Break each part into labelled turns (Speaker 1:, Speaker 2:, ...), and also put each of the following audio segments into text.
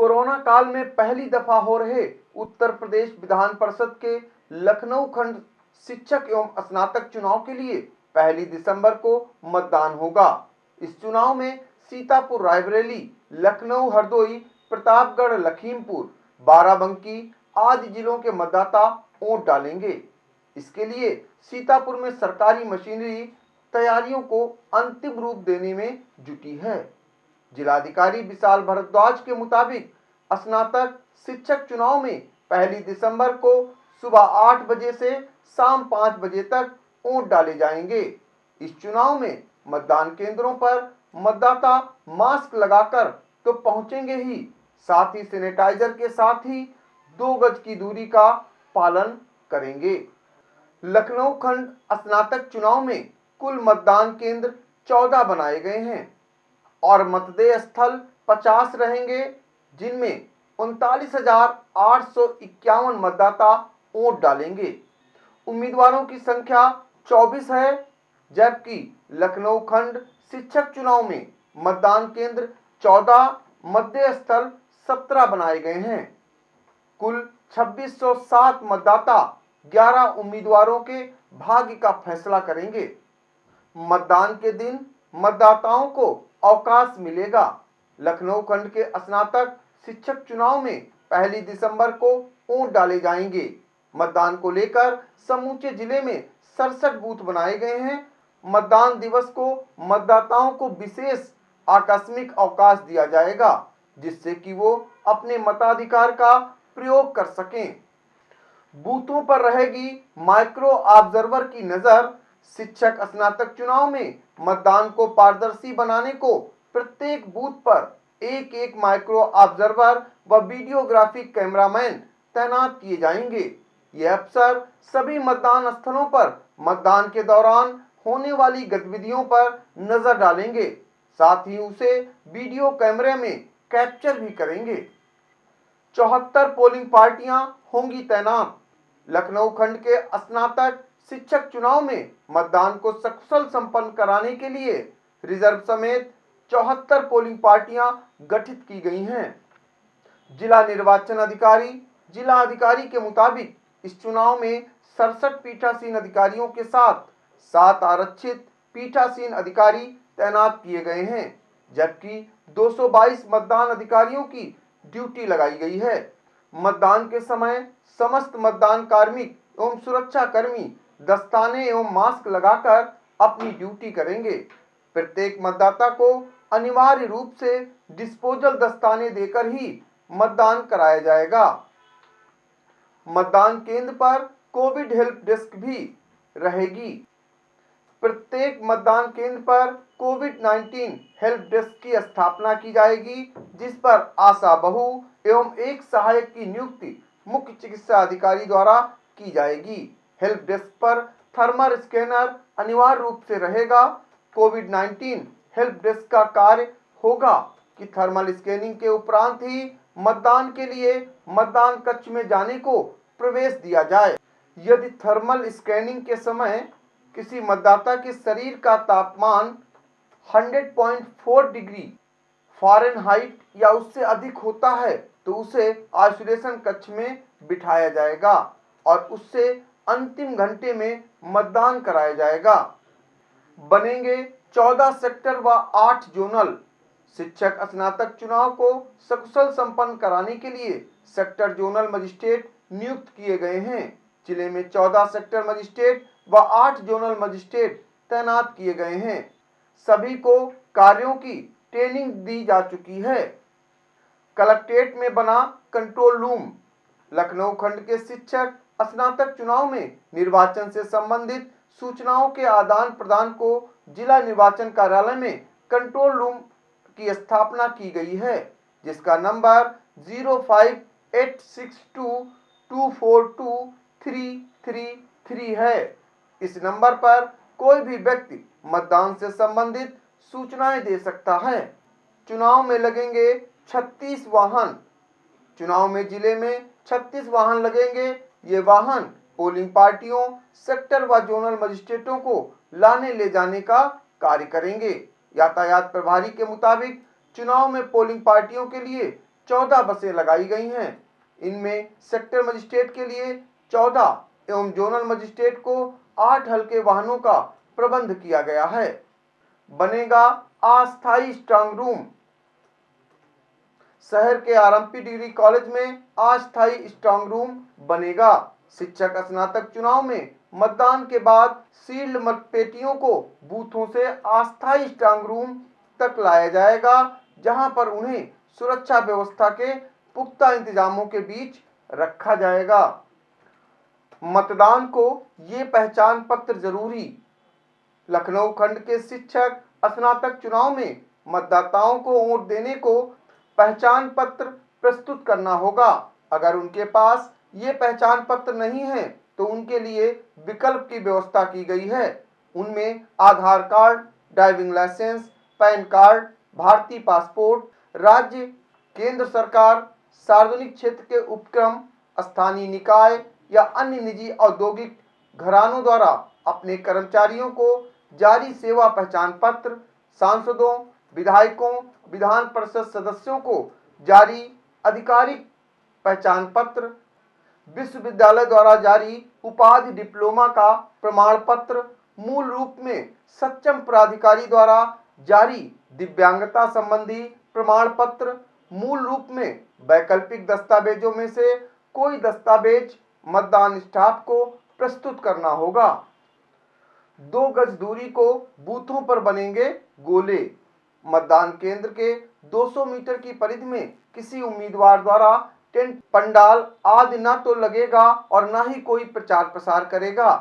Speaker 1: Corona काल में पहली दफा हो रहे उत्तर प्रदेश विधान परिषद के लखनऊ खंड शिक्षक एवं स्नातक चुनाव के लिए 1 दिसंबर को मतदान होगा। इस चुनाव में सीतापुर, रायबरेली, लखनऊ, हरदोई, प्रतापगढ़, लखीमपुर, बाराबंकी आदि जिलों के मतदाता वोट डालेंगे। इसके लिए सीतापुर में सरकारी मशीनरी तैयारियों को अंतिम रूप देने में जुटी है। जिलाधिकारी विशाल भारद्वाज के मुताबिक स्नातक शिक्षक चुनाव में 1 दिसंबर को सुबह 8 बजे से शाम 5 बजे तक वोट डाले जाएंगे। इस चुनाव में मतदान केंद्रों पर मतदाता मास्क लगाकर तो पहुंचेंगे ही, साथ ही सैनिटाइजर के साथ ही 2 गज की दूरी का पालन करेंगे। लखनऊ खंड स्नातक चुनाव में कुल मतदान केंद्र 14 बनाए गए हैं और मतदेय स्थल 50 रहेंगे, जिनमें 39,851 मतदाता वोट डालेंगे। उम्मीदवारों की संख्या 24 है, जबकि लखनऊ खंड शिक्षक चुनाव में मतदान केंद्र 14, मतदेय स्थल 17 बनाए गए हैं। कुल 2607 मतदाता 11 उम्मीदवारों के भाग्य का फैसला करेंगे। मतदान के दिन मतदाताओं को अवकाश मिलेगा। लखनऊ खंड के स्नातक शिक्षक चुनाव में 1 दिसंबर को वोट डाले जाएंगे। मतदान को लेकर समूचे जिले में 67 बूथ बनाए गए हैं। मतदान दिवस को मतदाताओं को विशेष आकस्मिक अवकाश दिया जाएगा, जिससे कि वो अपने मताधिकार का प्रयोग कर सकें। बूथों पर रहेगी माइक्रो ऑब्जर्वर की नजर। शिक्षक स्नातक चुनाव में मतदान को पारदर्शी बनाने को प्रत्येक बूथ पर एक माइक्रो ऑब्जर्वर व वीडियोग्राफिक कैमरामैन तैनात किए जाएंगे। ये अफसर सभी मतदान स्थलों पर मतदान के दौरान होने वाली गतिविधियों पर नजर डालेंगे, साथ ही उसे वीडियो कैमरे में कैप्चर भी करेंगे। 74 पोलिंग पार्टियां होंगी तैनात। लखनऊ खंड के स्नातक शिक्षक चुनाव में मतदान को सकुशल संपन्न कराने के लिए रिजर्व समेत 74 पोलिंग पार्टियां गठित की गई हैं। जिला निर्वाचन अधिकारी के मुताबिक इस चुनाव में 67 पीठासीन अधिकारियों के साथ 7 आरक्षित पीठासीन अधिकारी तैनात किए गए हैं, जबकि 222 मतदान अधिकारियों की ड्यूटी लगाई गई है। मतदान के समय समस्त मतदान कार्मिक एवं सुरक्षा कर्मी दस्ताने एवं मास्क लगाकर अपनी ड्यूटी करेंगे। प्रत्येक मतदाता को अनिवार्य रूप से डिस्पोजल दस्ताने देकर ही मतदान कराया जाएगा। मतदान केंद्र पर कोविड हेल्प डेस्क भी रहेगी। प्रत्येक मतदान केंद्र पर कोविड-19 हेल्प डेस्क की स्थापना की जाएगी, जिस पर आशा बहु एवं एक सहायक की नियुक्ति मुख्य चिकित्सा अधिकारी द्वारा की जाएगी। हेल्प डेस्क पर थर्मल स्कैनर अनिवार्य रूप से रहेगा। कोविड-19 हेल्प डेस्क का कार्य होगा कि थर्मल स्कैनिंग के उपरांत ही मतदान के लिए मतदान कक्ष में जाने को प्रवेश दिया जाए। यदि थर्मल स्कैनिंग के समय किसी मतदाता के शरीर का तापमान 100.4 डिग्री फ़ारेनहाइट या उससे अधिक होता है तो उसे आइसोलेशन कक्ष में बिठाया जाएगा और उससे अंतिम घंटे में मतदान कराया जाएगा। बनेंगे 14 सेक्टर व 8 जोनल। शिक्षक स्नातक चुनाव को सकुशल संपन्न कराने के लिए सेक्टर जोनल मजिस्ट्रेट नियुक्त किए गए हैं। जिले में 14 सेक्टर मजिस्ट्रेट व 8 जोनल मजिस्ट्रेट तैनात किए गए हैं। सभी को कार्यों की ट्रेनिंग दी जा चुकी है। कलेक्ट्रेट में बना कंट्रोल रूम। लखनऊ खंड के शिक्षक स्नातक चुनाव में निर्वाचन से संबंधित सूचनाओं के आदान प्रदान को जिला निर्वाचन कार्यालय में कंट्रोल रूम की स्थापना की गई है, जिसका नंबर 058622423333 है। इस नंबर पर कोई भी व्यक्ति मतदान से संबंधित सूचनाएं दे सकता है। चुनाव में लगेंगे 36 वाहन। चुनाव में जिले में 36 वाहन लगेंगे। ये वाहन पोलिंग पार्टियों, सेक्टर व जोनल मजिस्ट्रेटों को लाने ले जाने का कार्य करेंगे। यातायात प्रभारी के मुताबिक चुनाव में पोलिंग पार्टियों के लिए 14 बसें लगाई गई हैं। इनमें सेक्टर मजिस्ट्रेट के लिए 14 एवं जोनल मजिस्ट्रेट को 8 हल्के वाहनों का प्रबंध किया गया है। बनेगा अस्थायी स्ट्रांग रूम। शहर के आरएमपी डिग्री कॉलेज में अस्थायी स्ट्रांग रूम बनेगा। शिक्षक स्नातक चुनाव में मतदान के बाद सील्ड मतपेटियों को बूथों से अस्थायी स्ट्रांग रूम तक लाया जाएगा, जहां पर उन्हें सुरक्षा व्यवस्था के पुख्ता इंतजामों के बीच रखा जाएगा। मतदान को ये पहचान पत्र जरूरी। लखनऊ खंड के शिक्षक स्नातक चुनाव में मतदाताओं को वोट देने को पहचान पत्र प्रस्तुत करना होगा। अगर उनके पास ये पहचान पत्र नहीं है तो उनके लिए विकल्प की व्यवस्था की गई है। उनमें Aadhaar card, driving license, PAN card, भारतीय पासपोर्ट, राज्य, केंद्र सरकार, सार्वजनिक क्षेत्र के उपक्रम, स्थानीय निकाय या अन्य निजी औद्योगिक घरानों द्वारा अपने कर्मचारियों को जारी सेवा पहचान पत्र, सांसदों, विधायकों, विधान परिषद सदस्यों को जारी आधिकारिक पहचान पत्र, विश्वविद्यालय द्वारा जारी उपाधि डिप्लोमा का प्रमाण पत्र, मूल रूप में सक्षम प्राधिकारी द्वारा जारी दिव्यांगता संबंधी प्रमाण पत्र, मूल रूप में वैकल्पिक दस्तावेजों में से कोई दस्तावेज मतदान स्टाफ को प्रस्तुत करना होगा। 2 गज दूरी को बूथों पर बनेंगे गोले। मतदान केंद्र के 200 मीटर की परिधि में किसी उम्मीदवार द्वारा टेंट, पंडाल आदि न तो लगेगा और न ही कोई प्रचार प्रसार करेगा।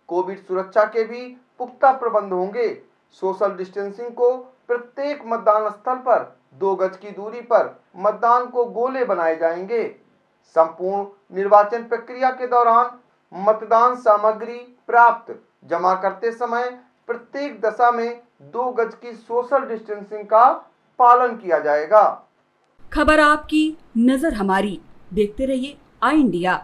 Speaker 1: कोविड सुरक्षा के भी पुख्ता प्रबंध होंगे। सोशल डिस्टेंसिंग को प्रत्येक मतदान स्थल पर 2 गज की दूरी पर मतदान को गोले बनाए जाएंगे। संपूर्ण निर्वाचन प्रक्रिया के दौरान मतदान सामग्री प्राप्त जमा करते समय प्रत्येक दशा में 2 गज की सोशल डिस्टेंसिंग का पालन किया जाएगा।
Speaker 2: खबर आपकी, नजर हमारी। देखते रहिए आई इंडिया।